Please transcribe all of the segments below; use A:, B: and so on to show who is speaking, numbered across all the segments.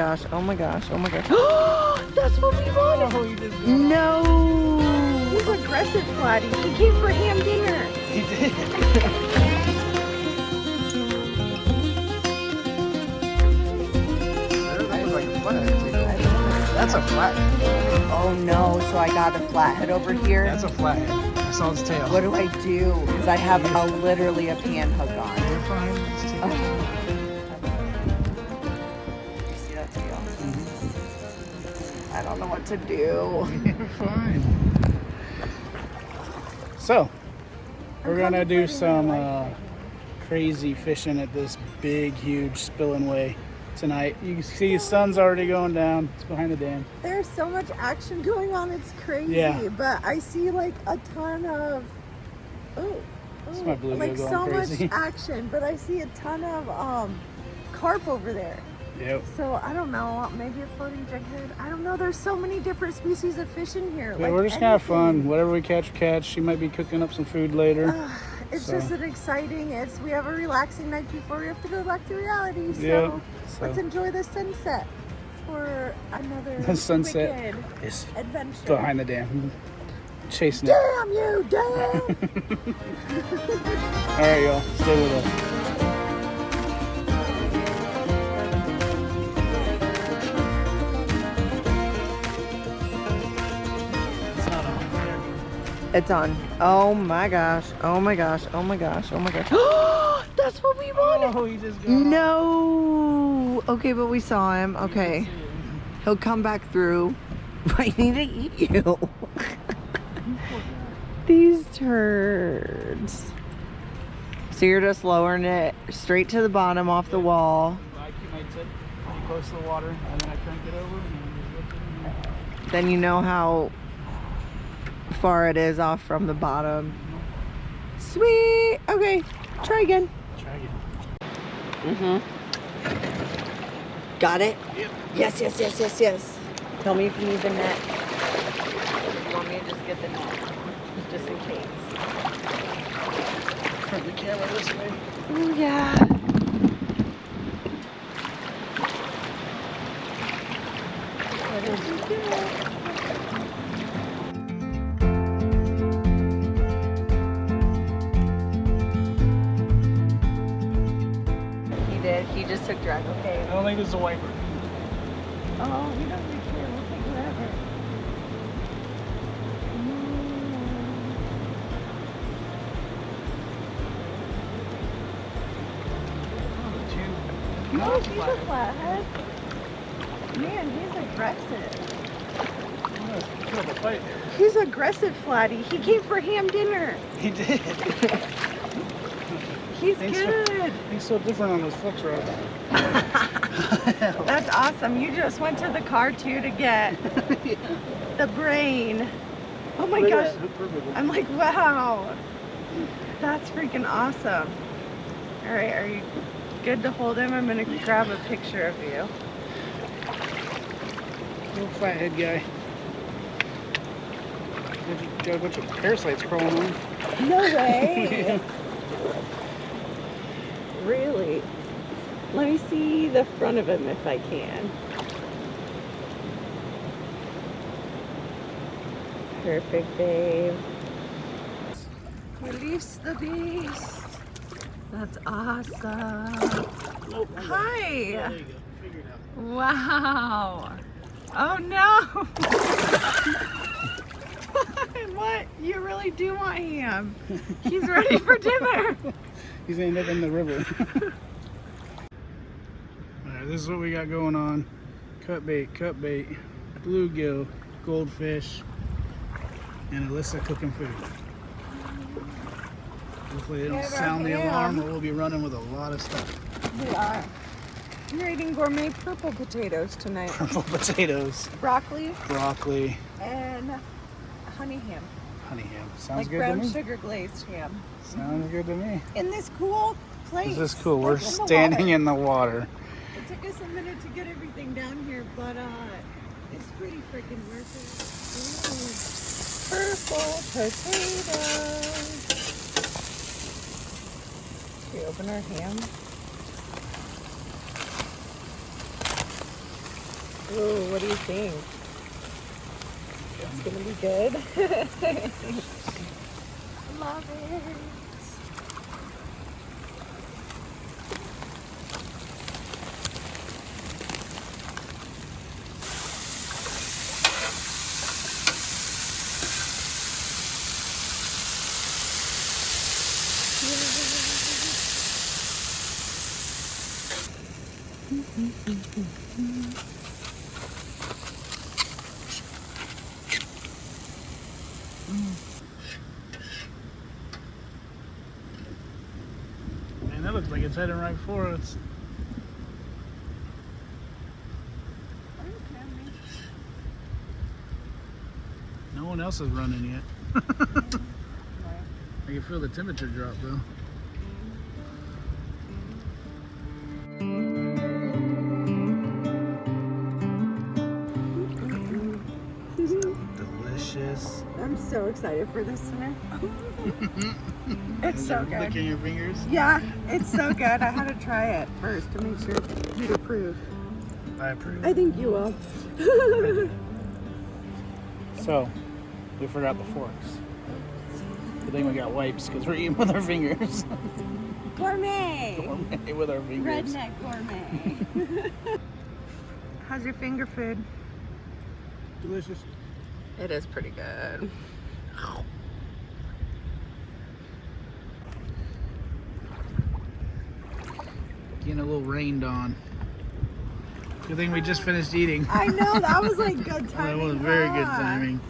A: Gosh, oh my gosh, oh my gosh. That's what we wanted.
B: Oh, he just got
A: No. He's aggressive, Flatty. He came for ham dinner.
B: He did. That looks like a flathead. That's a flathead.
A: Oh no, so I got a flathead over here.
B: That's a flathead. I saw his tail.
A: What do I do? Because I have literally a pan hook on.
B: You're fine. Just take it.
A: You see that tail? I don't know what to do.
B: You're fine. So, we're gonna do some crazy fishing at this big, huge Spillway tonight. You can see the sun's already going down. It's behind the dam.
A: There's so much action going on, it's crazy.
B: Yeah.
A: But I see like a ton of
B: It's my bluegill
A: like
B: going
A: so
B: crazy.
A: much action, but I see a ton of carp over there.
B: Yep.
A: So I don't know, maybe a floating jughead. I don't know. There's so many different species of fish in here.
B: Yeah,
A: like
B: we're just gonna have fun.
A: anything.
B: Whatever we catch, catch. She might be cooking up some food later.
A: It's
B: So.
A: just an exciting. We have a relaxing night before we have to go back to reality. So,
B: Yeah,
A: let's
B: so.
A: enjoy the sunset for another
B: The sunset
A: wicked
B: is
A: adventure.
B: behind the dam. Chasing it.
A: Damn you, damn!
B: All right, y'all. Stay with us.
A: It's on. Oh my gosh. Oh my gosh. Oh my gosh. Oh my gosh. That's what we wanted.
B: Oh, he just got
A: No. Okay, but we saw him. Okay. He'll come back through. I need to eat you. These turds. So you're just lowering it straight to the bottom off the wall.
B: I keep my tip pretty close to the water, and then I crank it over, and then just lift it.
A: Then you know how far it is off from the bottom. Sweet. Okay. Try again.
B: Try again.
A: Got it?
B: Yep.
A: Yes, yes, yes, yes, yes. Tell me if you need the net. You want me to just get the net? Just in case.
B: Turn the camera this way.
A: Oh, yeah. What did you do? He did. He just took drag. Okay.
B: I don't think this is a wiper.
A: Oh, he doesn't care. We'll take whatever. No, he's a flathead. Man, he's aggressive.
B: Fight.
A: He's aggressive, Flatty. He came for ham dinner.
B: He did.
A: He's
B: Thanks
A: good.
B: He's so different on those flex rods.
A: That's awesome. You just went to the car too to get the brain. Oh my gosh. I'm like, wow. That's freaking awesome. All right, are you good to hold him? I'm gonna grab a picture of you.
B: Little flathead guy. Got a bunch of parasites crawling on.
A: No way. Really? Let me see the front of him if I can. Perfect, babe. Release the beast. That's awesome.
B: Nope,
A: Hi.
B: there you go. Figured it out.
A: Wow. Oh no. What? You really do want ham. He's ready for dinner.
B: He's gonna end up in the river. Alright, this is what we got going on. Cut bait, bluegill, goldfish, and Alyssa cooking food. Hopefully they don't sound the alarm, or we'll be running with a lot of stuff.
A: We are. I'm eating gourmet purple potatoes tonight.
B: Purple potatoes,
A: Broccoli
B: broccoli,
A: and honey ham.
B: honey ham. Sounds
A: Like
B: good
A: brown
B: to me.
A: sugar glazed ham.
B: Sounds good to me.
A: In this cool place.
B: This is cool.
A: like
B: We're
A: in the
B: standing
A: water.
B: in the water.
A: It took us a minute to get everything down here, but it's pretty freaking worth it. Ooh, purple potatoes. Should we open our ham? Ooh, what do you think? It's gonna be good. Love it.
B: Man, that looks like it's heading right for us. No one else is running yet. I can feel the temperature drop though. Delicious.
A: I'm so excited for this dinner. It's so good.
B: Licking your fingers?
A: Yeah, it's so good. I had to try it first to make sure you'd approve.
B: I approve.
A: I think you will.
B: So, we forgot the forks. Good thing we got wipes because we're eating with our fingers.
A: Gourmet!
B: Gourmet with our fingers.
A: Redneck gourmet. How's your finger food?
B: Delicious.
A: It is pretty good.
B: Getting a little rained on. Good thing we just finished eating.
A: I know, that was like good timing.
B: That was very good timing.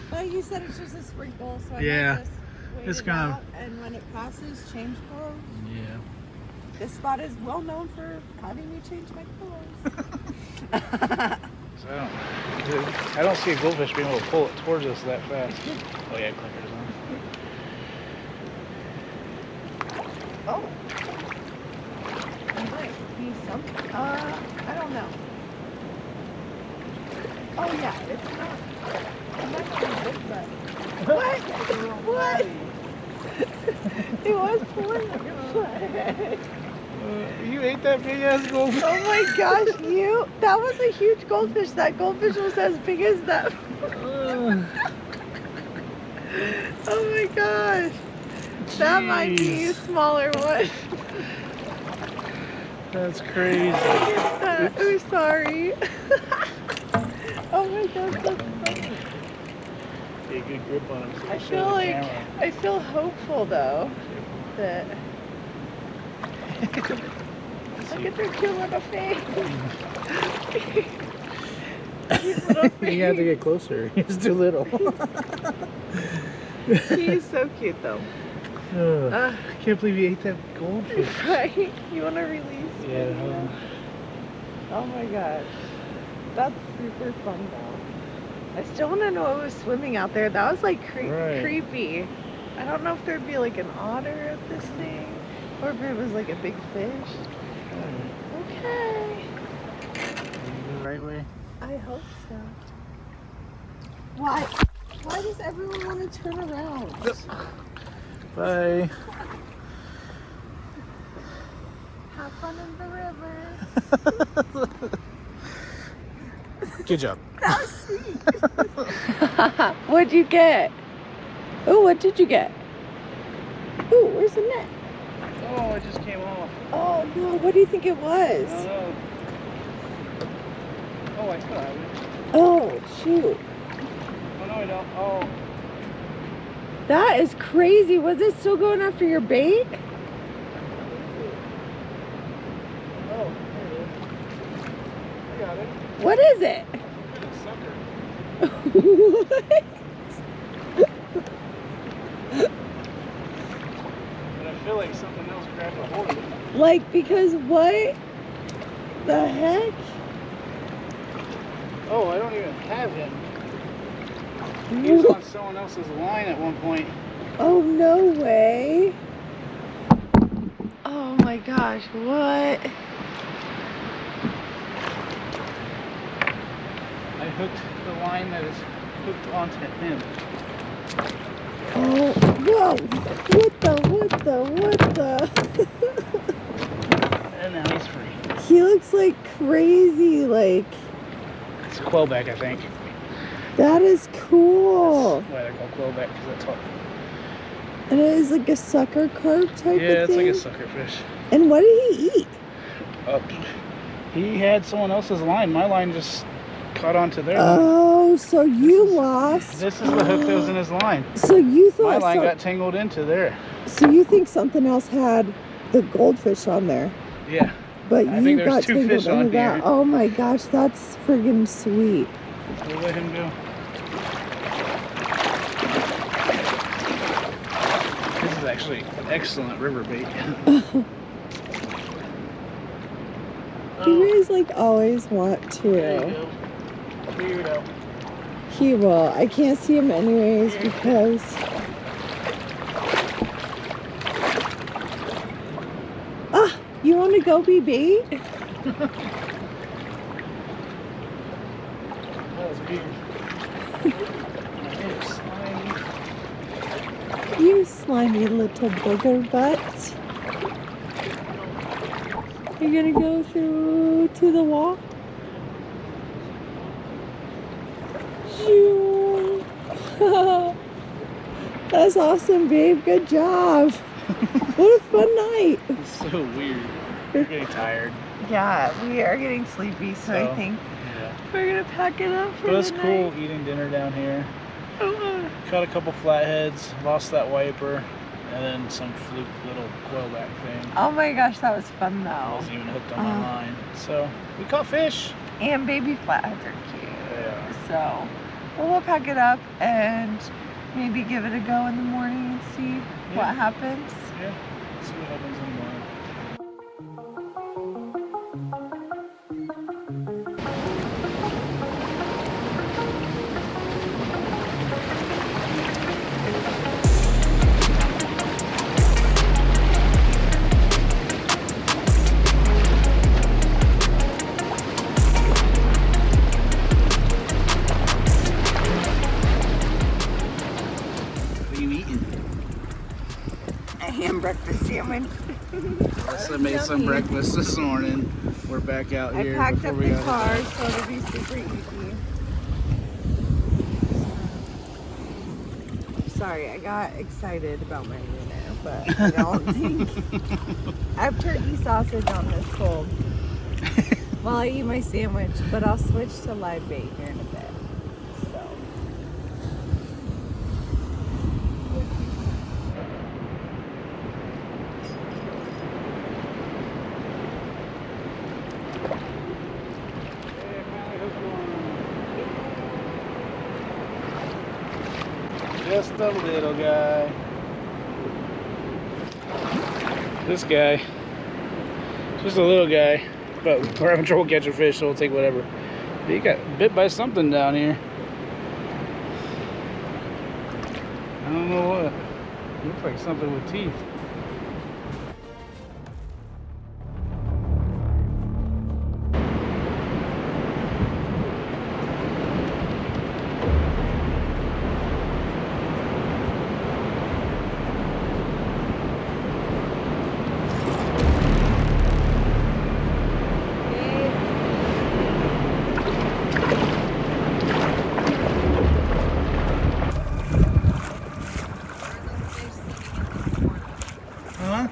A: But you said it's just a sprinkle, so I
B: Yeah.
A: might just wait
B: It's
A: it
B: kind of-
A: out, and when it passes, change clothes.
B: Yeah.
A: This spot is well known for having me change my clothes.
B: So I don't see a goldfish being able to pull it towards us that fast. Oh yeah, clicker's on.
A: Oh. There might be some. I don't know. Oh yeah, it's not. It might not be big, but. What? What? It was pulling on your foot.
B: You ate that big ass goldfish?
A: Oh my gosh, that was a huge goldfish. That goldfish was as big as that. Oh my gosh. That might be a smaller one.
B: That's crazy.
A: I'm sorry. Oh my gosh, that's funny.
B: Get a good grip on him. So
A: I feel hopeful though that. Look at their cute little face. Cute little face.
B: You have to get closer. He's too little.
A: He's so cute though.
B: I can't believe you ate that goldfish.
A: Right? You want to release?
B: Yeah.
A: Oh my gosh. That's super fun though. I still want to know what was swimming out there. That was like creepy. I don't know if there'd be like an otter at this thing or if it was like a big fish. Okay.
B: Right way?
A: I hope so. Why? Why does everyone want to turn around?
B: Bye.
A: Have fun in the river.
B: Good job.
A: That was sweet. What'd you get? Oh, what did you get? Ooh, where's the net?
B: Oh, it just came off.
A: Oh no, what do you think it was?
B: No. Oh, I still have it.
A: Oh, shoot.
B: Oh, no, I don't. Oh.
A: That is crazy. Was it still going after your bait?
B: Oh, there it is. I got it.
A: What is it?
B: It's a sucker.
A: What?
B: But I feel like something else grabbed a hold of it.
A: Like, because what the heck?
B: Oh, I don't even have him. He was on someone else's line at one point.
A: Oh, no way. Oh my gosh, what?
B: I hooked the line that is hooked onto him.
A: Oh, whoa. What the?
B: And now he's free.
A: He looks like crazy, like,
B: It's a quillback, I think.
A: That is cool.
B: That's why they're called quillback, because that's what.
A: And it is like a sucker carp type of thing?
B: Yeah, it's like a sucker fish.
A: And what did he eat?
B: He had someone else's line. My line just caught onto their line.
A: Oh, so you lost.
B: This is the hook that was in his line.
A: So you thought
B: my line got tangled into there.
A: So you think something else had the goldfish on there?
B: Yeah.
A: But
B: I
A: you
B: think there's
A: got
B: 2
A: tangled
B: fish on
A: into that.
B: here.
A: Oh my gosh, that's friggin' sweet.
B: We'll let him go. This is actually an excellent river bait.
A: You guys like always want to.
B: There you go. Weirdo.
A: He will. I can't see him anyways because you want to go be bait?
B: That was weird.
A: You slimy little booger butt. You're gonna go through to the wall? That's awesome, babe. Good job. What a fun night.
B: It's so weird. We're getting tired.
A: Yeah, we are getting sleepy, so I think we're gonna pack it up for
B: But it's
A: the
B: cool
A: night.
B: eating dinner down here. Caught a couple flatheads, lost that wiper, and then some fluke little quillback thing.
A: Oh my gosh, that was fun
B: I
A: though.
B: wasn't even hooked on my line. So we caught fish.
A: And baby flatheads are cute.
B: Yeah.
A: So we'll pack it up and maybe give it a go in the morning and see what happens.
B: Yeah. See what happens in the morning.
A: Breakfast sandwich.
B: Alyssa made some breakfast this morning. We're back out here.
A: I packed up the car, so it'll be super easy. Sorry, I got excited about my dinner, but I don't think I have turkey sausage on this cold while I eat my sandwich, but I'll switch to live bait here in a bit.
B: Just a little guy. This guy. Just a little guy. But we're having trouble catching fish, so we'll take whatever. He got bit by something down here. I don't know what. Looks like something with teeth. Huh?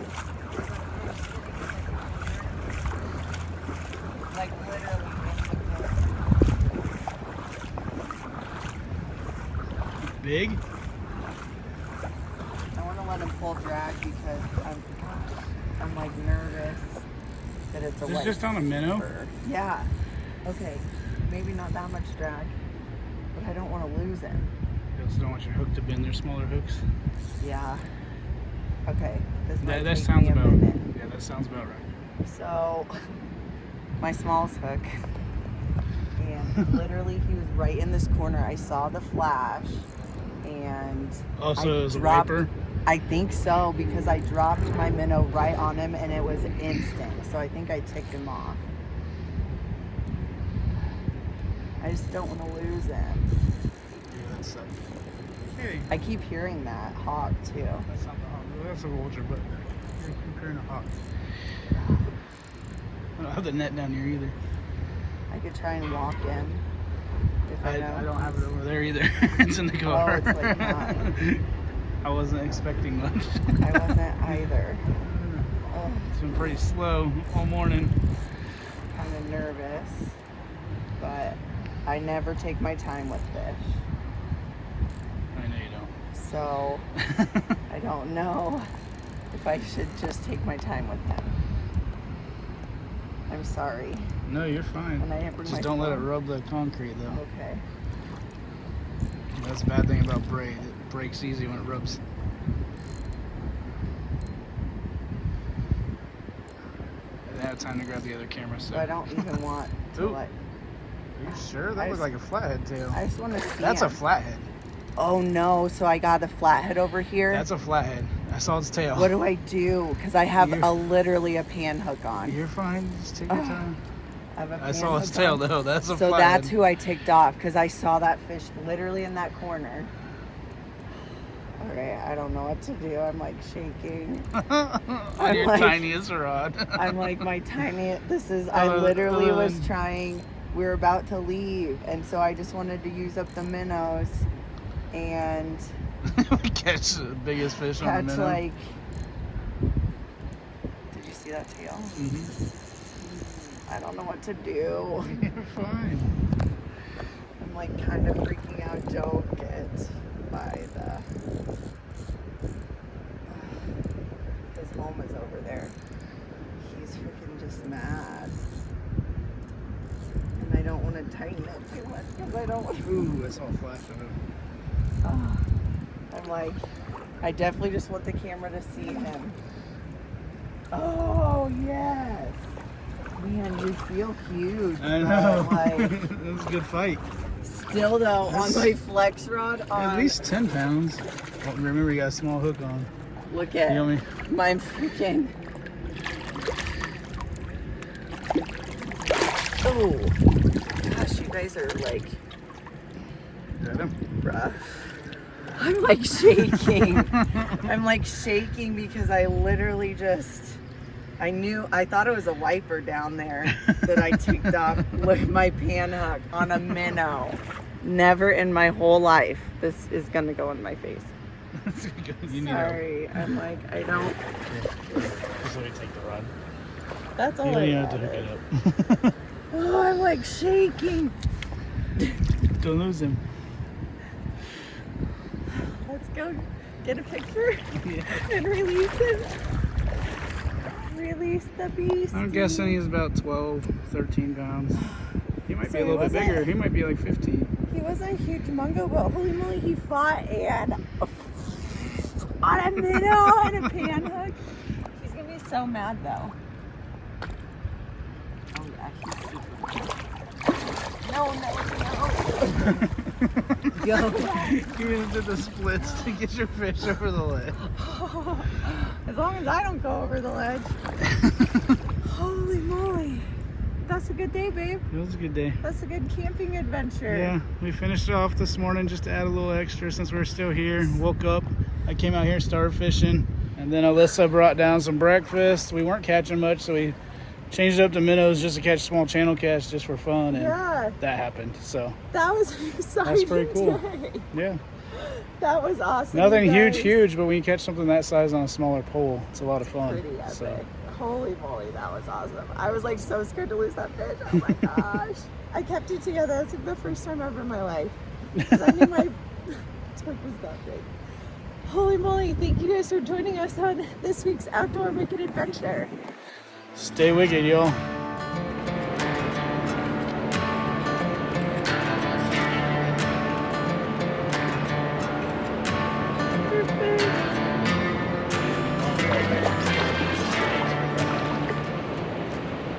A: Like literally
B: Big?
A: I want to let him pull drag because I'm like nervous that it's a
B: This
A: white
B: is just on a minnow?
A: bird. Yeah. Okay. Maybe not that much drag, but I don't want to lose him.
B: You also don't want your hook to bend. They're smaller hooks.
A: Yeah. Okay. This might
B: That
A: take
B: sounds
A: me a
B: about
A: minute.
B: yeah, that sounds about right.
A: So, my smallest hook, and literally he was right in this corner. I saw the flash, and
B: Also, it was a
A: dropped-
B: wiper.
A: I think so, because I dropped my minnow right on him, and it was instant. So I think I ticked him off. I just don't want to lose him.
B: Yeah, that's hey,
A: I keep hearing that hawk too.
B: that's not the hawk. That's a vulture, but you're comparing a hawk. I don't have the net down here either.
A: I could try and walk in. If
B: I don't have it over there either. It's in the car.
A: Oh, it's like mine.
B: I wasn't expecting much.
A: I wasn't either. Oh,
B: It's been pretty slow all morning.
A: kind of nervous, but I never take my time with fish.
B: I know you don't.
A: So I don't know if I should just take my time with them. I'm sorry.
B: No, you're fine.
A: And I didn't bring
B: Just
A: my
B: don't let it
A: phone.
B: rub the concrete though.
A: Okay.
B: That's the bad thing about braid. It breaks easy when it rubs. I didn't have time to grab the other camera, so.
A: So I don't even want to
B: Ooh.
A: like.
B: Are you sure? That looks like a flathead tail.
A: I just want to see.
B: That's a
A: him.
B: flathead.
A: Oh no! So I got a flathead over here.
B: That's a flathead. I saw its tail.
A: What do I do? Because I have
B: You're-
A: literally a pan hook on.
B: You're fine. Just take your
A: Ugh.
B: time.
A: I have a
B: I
A: pan
B: saw its
A: hook
B: tail
A: on.
B: though. That's a
A: So
B: flathead.
A: that's who I ticked off because I saw that fish literally in that corner. Okay, I don't know what to do. I'm like shaking.
B: On your
A: like-
B: tiniest rod.
A: I'm like my tiny. This is.
B: Other-
A: I literally
B: other
A: was
B: than-
A: trying. We were about to leave, and so I just wanted to use up the minnows and
B: Catch the biggest fish on the
A: catch
B: minnow.
A: like. Did you see that tail? I don't know what to do.
B: You're fine.
A: I'm like kind of freaking out. Don't get by the. His home is over there. He's freaking just mad. And I don't want to tighten it too much because I don't want to.
B: Ooh, I saw a flash of it.
A: I'm like, I definitely just want the camera to see him. Oh, yes. Man, you feel huge.
B: I know.
A: but, Like,
B: That was a good fight.
A: still though, on my flex rod,
B: At least 10 pounds. Oh, remember, you got a small hook on.
A: look
B: You
A: at
B: know me?
A: my freaking. Oh, gosh, you guys are like
B: Got him?
A: rough. I'm like shaking. I'm like shaking because I literally just, I thought it was a wiper down there that I ticked off with my pan hook on a minnow. Never in my whole life. This is gonna go in my face.
B: You need help.
A: Sorry, I'm like, I don't.
B: Just let me take the rod.
A: That's all
B: You
A: I
B: don't even have to
A: wanted.
B: hook it up.
A: Oh, I'm like shaking.
B: Don't lose him.
A: Let's go get a picture
B: Yeah.
A: and release him. Release the beast.
B: I'm guessing he's about 12, 13 pounds. He might
A: So
B: be a little bit
A: he wasn't-
B: bigger. He might be like 15.
A: He wasn't a huge mungo, but holy moly, he fought and on a minnow and a pan hook. He's gonna be so mad though. Oh yeah, he's super. No. Go.
B: You even did the splits to get your fish over the ledge.
A: As long as I don't go over the ledge. Holy moly. That's a good day, babe.
B: It was a good day.
A: That's a good camping adventure.
B: Yeah, we finished it off this morning just to add a little extra since we were still here. Woke up, I came out here, started fishing, and then Alyssa brought down some breakfast. We weren't catching much, so we changed it up to minnows just to catch small channel catch just for fun, and
A: Yeah.
B: that happened. So
A: That was an exciting
B: that's pretty cool.
A: day.
B: Yeah,
A: That was awesome.
B: nothing
A: you
B: huge,
A: guys.
B: but when you catch something that size on a smaller pole, it's a lot of fun.
A: Pretty epic.
B: So
A: Holy moly, that was awesome. I was like so scared to lose that fish. Oh my gosh. I kept it together. That's like the first time ever in my life. 'Cause I knew my tug was that big. Holy moly, thank you guys for joining us on this week's Outdoor Wicked Adventure.
B: stay wicked, y'all.